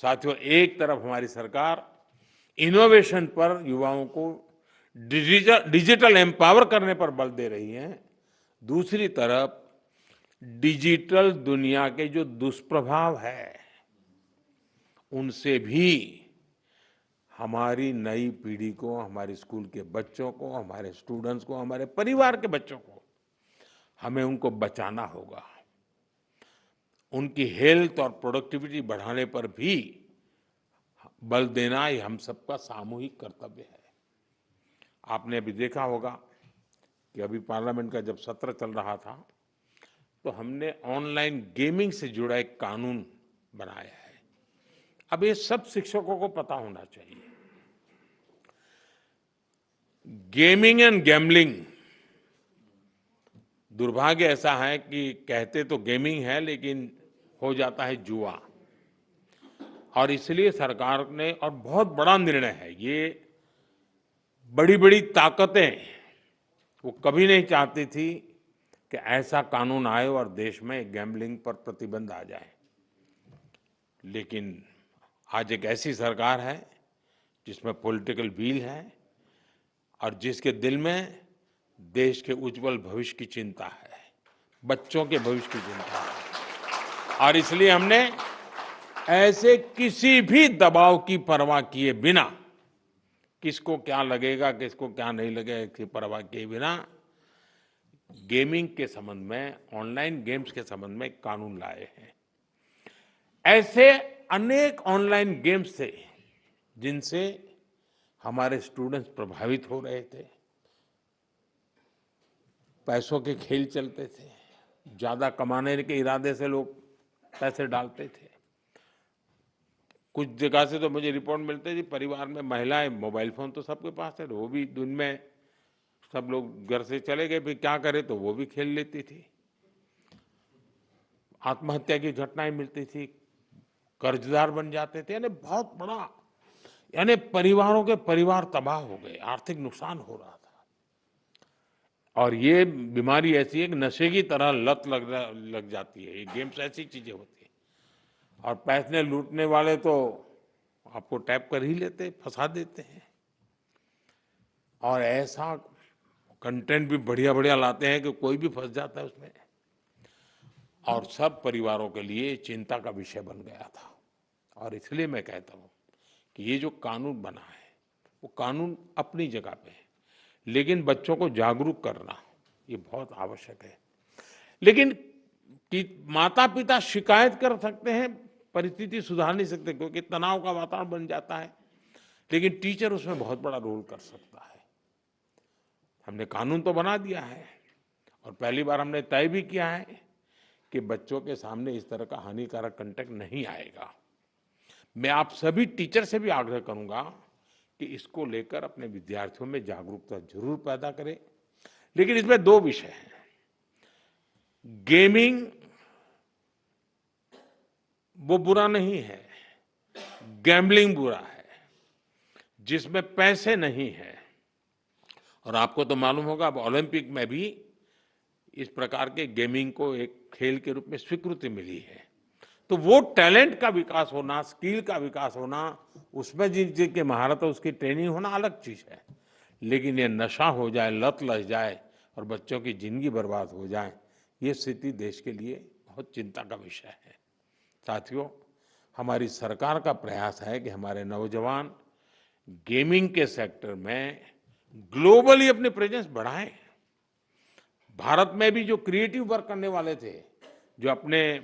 साथियों, एक तरफ हमारी सरकार इनोवेशन पर युवाओं को डिजिटल एम्पावर करने पर बल दे रही है, दूसरी तरफ डिजिटल दुनिया के जो दुष्प्रभाव है उनसे भी हमारी नई पीढ़ी को, हमारे स्कूल के बच्चों को, हमारे स्टूडेंट्स को, हमारे परिवार के बच्चों को हमें उनको बचाना होगा। उनकी हेल्थ और प्रोडक्टिविटी बढ़ाने पर भी बल देना ये हम सबका सामूहिक कर्तव्य है। आपने अभी देखा होगा कि अभी पार्लियामेंट का जब सत्र चल रहा था तो हमने ऑनलाइन गेमिंग से जुड़ा एक कानून बनाया है। अब ये सब शिक्षकों को पता होना चाहिए। गेमिंग एंड गैम्बलिंग, दुर्भाग्य ऐसा है कि कहते तो गेमिंग है लेकिन हो जाता है जुआ। और इसलिए सरकार ने, और बहुत बड़ा निर्णय है ये, बड़ी बड़ी ताकतें वो कभी नहीं चाहती थी कि ऐसा कानून आए और देश में गैम्बलिंग पर प्रतिबंध आ जाए। लेकिन आज एक ऐसी सरकार है जिसमें पॉलिटिकल विल है और जिसके दिल में देश के उज्जवल भविष्य की चिंता है, बच्चों के भविष्य की चिंता है। और इसलिए हमने ऐसे किसी भी दबाव की परवाह किए बिना, किसको क्या लगेगा, किसको क्या नहीं लगेगा, इसकी परवाह किए बिना गेमिंग के संबंध में, ऑनलाइन गेम्स के संबंध में कानून लाए हैं। ऐसे अनेक ऑनलाइन गेम्स थे जिनसे हमारे स्टूडेंट्स प्रभावित हो रहे थे। पैसों के खेल चलते थे, ज्यादा कमाने के इरादे से लोग पैसे डालते थे। कुछ जगह से तो मुझे रिपोर्ट मिलते थी, परिवार में महिलाएं, मोबाइल फोन तो सबके पास है, वो भी दिन में सब लोग घर से चले गए, फिर क्या करे तो वो भी खेल लेती थी। आत्महत्या की घटनाएं मिलती थी, कर्जदार बन जाते थे, यानी बहुत बड़ा, यानी परिवारों के परिवार तबाह हो गए, आर्थिक नुकसान हो रहा था। और ये बीमारी ऐसी है कि नशे की तरह लत लग जाती है। ये गेम्स ऐसी चीजें होती है और पैसे लूटने वाले तो आपको टैप कर ही लेते, फंसा देते हैं। और ऐसा कंटेंट भी बढ़िया बढ़िया लाते हैं कि कोई भी फंस जाता है उसमें। और सब परिवारों के लिए चिंता का विषय बन गया था। और इसलिए मैं कहता हूं कि ये जो कानून बना है वो कानून अपनी जगह पे है, लेकिन बच्चों को जागरूक करना ये बहुत आवश्यक है। लेकिन माता पिता शिकायत कर सकते हैं, परिस्थिति सुधार नहीं सकते क्योंकि तनाव का वातावरण बन जाता है, लेकिन टीचर उसमें बहुत बड़ा रोल कर सकता है। हमने कानून तो बना दिया है और पहली बार हमने तय भी किया है कि बच्चों के सामने इस तरह का हानिकारक कंटेंट नहीं आएगा। मैं आप सभी टीचर से भी आग्रह करूंगा कि इसको लेकर अपने विद्यार्थियों में जागरूकता जरूर पैदा करें। लेकिन इसमें दो विषय हैं। गेमिंग वो बुरा नहीं है, गैम्बलिंग बुरा है, जिसमें पैसे नहीं है। और आपको तो मालूम होगा अब ओलंपिक में भी इस प्रकार के गेमिंग को एक खेल के रूप में स्वीकृति मिली है। तो वो टैलेंट का विकास होना, स्किल का विकास होना, उसमें जिनकी महारत है उसकी ट्रेनिंग होना अलग चीज है। लेकिन ये नशा हो जाए, लत लग जाए और बच्चों की जिंदगी बर्बाद हो जाए, ये स्थिति देश के लिए बहुत चिंता का विषय है। साथियों, हमारी सरकार का प्रयास है कि हमारे नौजवान गेमिंग के सेक्टर में ग्लोबली अपनी प्रेजेंस बढ़ाएं। भारत में भी जो क्रिएटिव वर्क करने वाले थे, जो अपने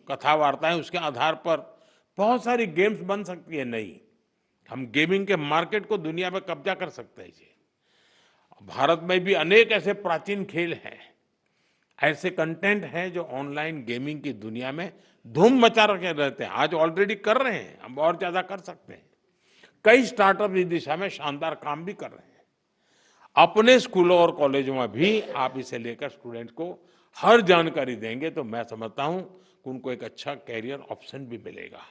कथा वार्ताएं उसके आधार पर बहुत सारी गेम्स बन सकती है नई, हम गेमिंग के मार्केट को दुनिया में कब्जा कर सकते हैं। भारत में भी अनेक ऐसे प्राचीन खेल हैं, ऐसे कंटेंट हैं जो ऑनलाइन गेमिंग की दुनिया में धूम मचा रखे रहते हैं। आज ऑलरेडी कर रहे हैं, हम और ज्यादा कर सकते हैं। कई स्टार्टअप इस दिशा में शानदार काम भी कर रहे हैं। अपने स्कूलों और कॉलेजों में भी आप इसे लेकर स्टूडेंट्स को हर जानकारी देंगे तो मैं समझता हूं कि उनको एक अच्छा कैरियर ऑप्शन भी मिलेगा।